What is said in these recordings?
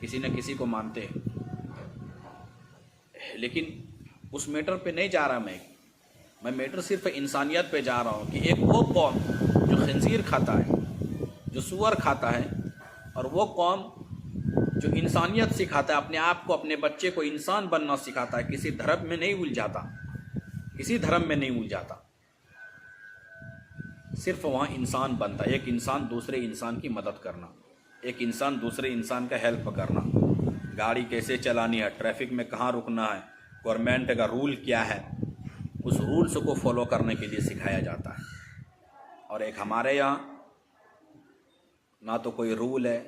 کسی نہ کسی کو مانتے ہیں، لیکن اس میٹر پہ نہیں جا رہا میں میٹر صرف انسانیت پہ جا رہا ہوں کہ ایک وہ قوم جو خنزیر کھاتا ہے، جو سور کھاتا ہے، اور وہ قوم جو انسانیت سکھاتا ہے، اپنے آپ کو، اپنے بچے کو انسان بننا سکھاتا ہے، کسی دھرم میں نہیں الجھاتا، کسی دھرم میں نہیں الجھاتا، صرف وہاں انسان بنتا ہے، ایک انسان دوسرے انسان کی مدد کرنا، ایک انسان دوسرے انسان کا ہیلپ کرنا، گاڑی کیسے چلانی ہے، ٹریفک میں کہاں رکنا ہے، گورنمنٹ کا رول کیا ہے، اس رولز کو فالو کرنے کے لیے سکھایا جاتا ہے۔ اور ایک ہمارے یہاں نہ تو کوئی رول ہے،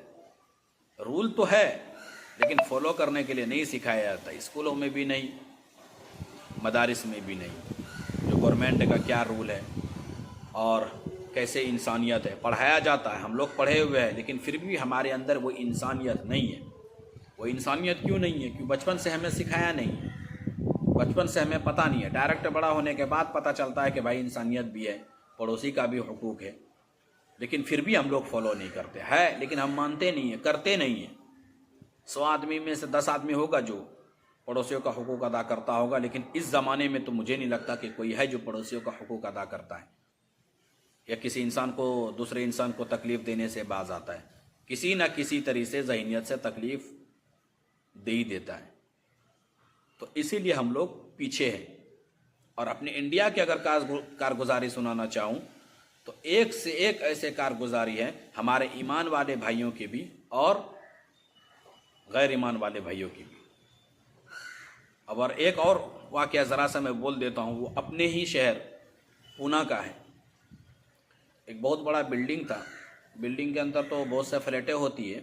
رول تو ہے لیکن فالو کرنے کے لیے نہیں سکھایا جاتا، اسکولوں میں بھی نہیں، مدارس میں بھی نہیں، جو گورنمنٹ کا کیا رول ہے اور کیسے انسانیت ہے پڑھایا جاتا ہے۔ ہم لوگ پڑھے ہوئے ہیں لیکن پھر بھی ہمارے اندر وہ انسانیت نہیں ہے۔ وہ انسانیت کیوں نہیں ہے؟ کیوں بچپن سے ہمیں سکھایا نہیں ہے، بچپن سے ہمیں پتہ نہیں ہے، ڈائریکٹ بڑا ہونے کے بعد پتہ چلتا ہے کہ بھائی انسانیت بھی ہے، پڑوسی کا بھی حقوق ہے، لیکن پھر بھی ہم لوگ فالو نہیں کرتے ہے، لیکن ہم مانتے نہیں ہیں، کرتے نہیں ہیں۔ 100 آدمی میں سے 10 آدمی ہوگا جو پڑوسیوں کا حقوق ادا کرتا ہوگا، لیکن اس زمانے میں تو مجھے نہیں لگتا کہ کوئی ہے جو پڑوسیوں کا حقوق ادا کرتا ہے یا کسی انسان کو دوسرے انسان کو تکلیف دینے سے باز آتا ہے۔ کسی نہ کسی طریقے سے ذہنیت سے تکلیف دے ہی دیتا ہے۔ تو اسی لیے ہم لوگ پیچھے ہیں۔ اور اپنے انڈیا کی اگر کارگزاری سنانا چاہوں تو ایک سے ایک ایسے کارگزاری ہیں ہمارے ایمان والے بھائیوں کی بھی اور غیر ایمان والے بھائیوں کی بھی۔ اور ایک اور واقعہ ذرا سا میں بول دیتا ہوں، وہ اپنے ہی شہر پونا کا ہے۔ ایک بہت بڑا بلڈنگ تھا، بلڈنگ کے اندر تو بہت سے فلیٹیں ہوتی ہے،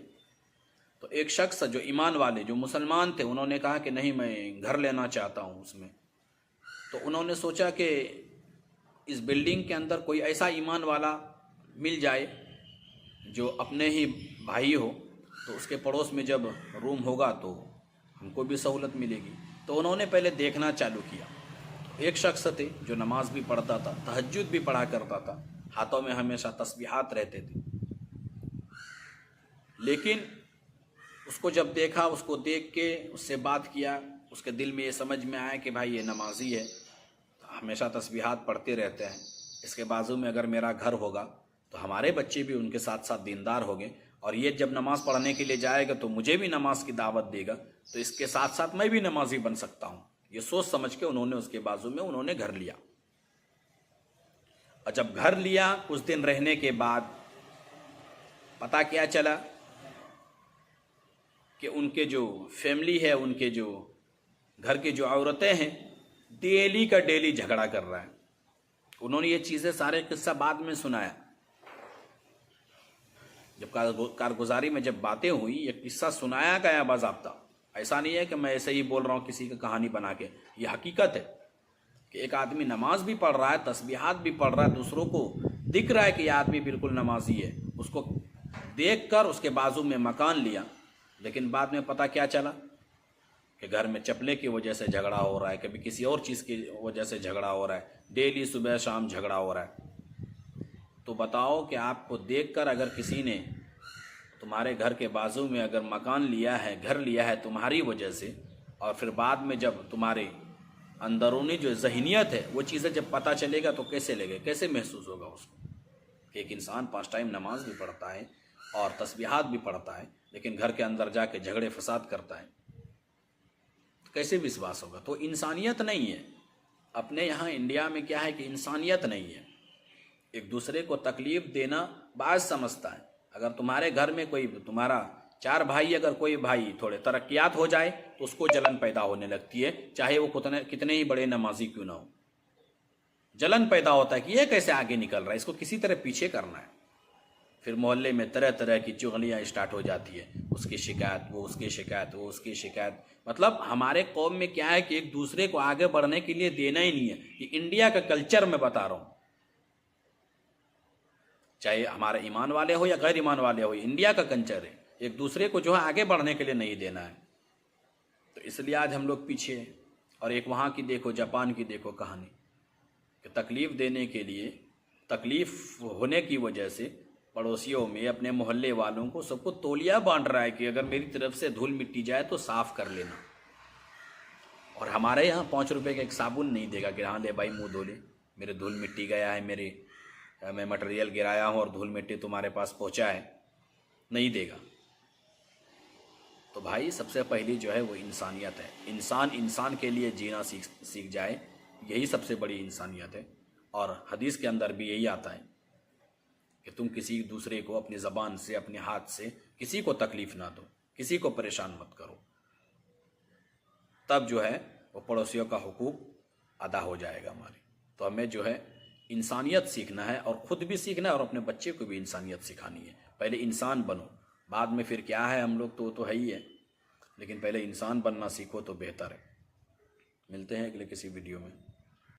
تو ایک شخص جو ایمان والے، جو مسلمان تھے، انہوں نے کہا کہ نہیں میں گھر لینا چاہتا ہوں اس میں۔ تو انہوں نے سوچا کہ اس بلڈنگ کے اندر کوئی ایسا ایمان والا مل جائے جو اپنے ہی بھائی ہو، تو اس کے پڑوس میں جب روم ہوگا تو ہم کو بھی سہولت ملے گی۔ تو انہوں نے پہلے دیکھنا چالو کیا۔ ایک شخص تھے جو نماز بھی پڑھتا تھا، تہجد بھی پڑھا کرتا تھا، ہاتھوں میں ہمیشہ تسبیحات رہتے تھے، لیکن اس کو جب دیکھا، اس کو دیکھ کے اس سے بات کیا، اس کے دل میں یہ سمجھ میں آیا کہ بھائی یہ نمازی ہے، ہمیشہ تسبیحات پڑھتے رہتے ہیں، اس کے بازو میں اگر میرا گھر ہوگا تو ہمارے بچے بھی ان کے ساتھ ساتھ دیندار ہوں گے، اور یہ جب نماز پڑھنے کے لیے جائے گا تو مجھے بھی نماز کی دعوت دے گا، تو اس کے ساتھ ساتھ میں بھی نمازی بن سکتا ہوں۔ یہ سوچ سمجھ کے انہوں نے اس کے بازو میں انہوں نے گھر لیا۔ اور جب گھر لیا کچھ دن رہنے کے بعد پتہ کیا چلا کہ ان کے جو فیملی ہے، ان کے جو گھر کی جو عورتیں ہیں، ڈیلی کا ڈیلی جھگڑا کر رہا ہے۔ انہوں نے یہ چیزیں سارے قصہ بعد میں سنایا، جب کارگزاری میں جب باتیں ہوئی، یہ قصہ سنایا گیا باضابطہ۔ ایسا نہیں ہے کہ میں ایسے ہی بول رہا ہوں کسی کی کہانی بنا کے، یہ حقیقت ہے کہ ایک آدمی نماز بھی پڑھ رہا ہے، تسبیحات بھی پڑھ رہا ہے، دوسروں کو دکھ رہا ہے کہ یہ آدمی بالکل نمازی ہے، اس کو دیکھ کر اس کے بازو میں مکان لیا، لیکن بعد میں پتہ کیا چلا کہ گھر میں چپلے کی وجہ سے جھگڑا ہو رہا ہے، کبھی کسی اور چیز کی وجہ سے جھگڑا ہو رہا ہے، ڈیلی صبح شام جھگڑا ہو رہا ہے۔ تو بتاؤ کہ آپ کو دیکھ کر اگر کسی نے تمہارے گھر کے بازو میں اگر مکان لیا ہے، گھر لیا ہے تمہاری وجہ سے، اور پھر بعد میں جب تمہارے اندرونی جو ذہنیت ہے وہ چیزیں جب پتہ چلے گا تو کیسے لگے، کیسے محسوس ہوگا اس کو کہ ایک انسان 5 ٹائم نماز بھی پڑھتا ہے اور تسبیحات بھی پڑھتا ہے، لیکن گھر کے اندر جا کے جھگڑے فساد کرتا ہے، کیسے وشواس ہوگا؟ تو انسانیت نہیں ہے۔ اپنے یہاں انڈیا میں کیا ہے کہ انسانیت نہیں ہے، ایک دوسرے کو تکلیف دینا باعث سمجھتا ہے۔ اگر تمہارے گھر میں کوئی تمہارا 4 بھائی، اگر کوئی بھائی تھوڑے ترقیات ہو جائے تو اس کو جلن پیدا ہونے لگتی ہے، چاہے وہ کتنے ہی بڑے نمازی کیوں نہ ہو، جلن پیدا ہوتا ہے کہ یہ کیسے آگے نکل رہا ہے، اس کو کسی طرح پیچھے کرنا ہے۔ پھر محلے میں طرح طرح کی چغلیاں اسٹارٹ ہو جاتی ہے، اس کی شکایت، وہ اس کی شکایت، وہ اس کی شکایت۔ مطلب ہمارے قوم میں کیا ہے کہ ایک دوسرے کو آگے بڑھنے کے لیے دینا ہی نہیں ہے۔ یہ انڈیا کا کلچر میں بتا رہا ہوں، چاہے ہمارے ایمان والے ہو یا غیر ایمان والے ہو، انڈیا کا کلچر ہے، ایک دوسرے کو جو ہے آگے بڑھنے کے لیے نہیں دینا ہے۔ تو اس لیے آج ہم لوگ پیچھے ہیں۔ اور ایک وہاں کی دیکھو، جاپان کی دیکھو کہانی، کہ تکلیف دینے کے لیے، تکلیف ہونے کی وجہ سے پڑوسیوں میں اپنے محلے والوں کو سب کو تولیہ بانٹ رہا ہے کہ اگر میری طرف سے دھول مٹی جائے تو صاف کر لینا. اور ہمارے یہاں 5 روپے کا ایک صابن نہیں دے گا کہ ہاں لے بھائی منہ دھو لے, میرے دھول مٹی گیا ہے, میں مٹیریل گرایا ہوں اور دھول مٹی تمہارے پاس پہنچا ہے, نہیں دے گا. تو بھائی سب سے پہلی جو ہے وہ انسانیت ہے. انسان کے لیے جینا سیکھ جائے, یہی سب سے بڑی انسانیت ہے. اور حدیث کے اندر بھی یہی آتا ہے کہ تم کسی دوسرے کو اپنی زبان سے, اپنے ہاتھ سے کسی کو تکلیف نہ دو, کسی کو پریشان مت کرو, تب جو ہے وہ پڑوسیوں کا حقوق ادا ہو جائے گا ہماری. تو ہمیں جو ہے انسانیت سیکھنا ہے, اور خود بھی سیکھنا ہے اور اپنے بچے کو بھی انسانیت سکھانی ہے. پہلے انسان بنو, بعد میں پھر کیا ہے ہم لوگ تو ہے ہی ہے, لیکن پہلے انسان بننا سیکھو تو بہتر ہے. ملتے ہیں اگلے کسی ویڈیو میں.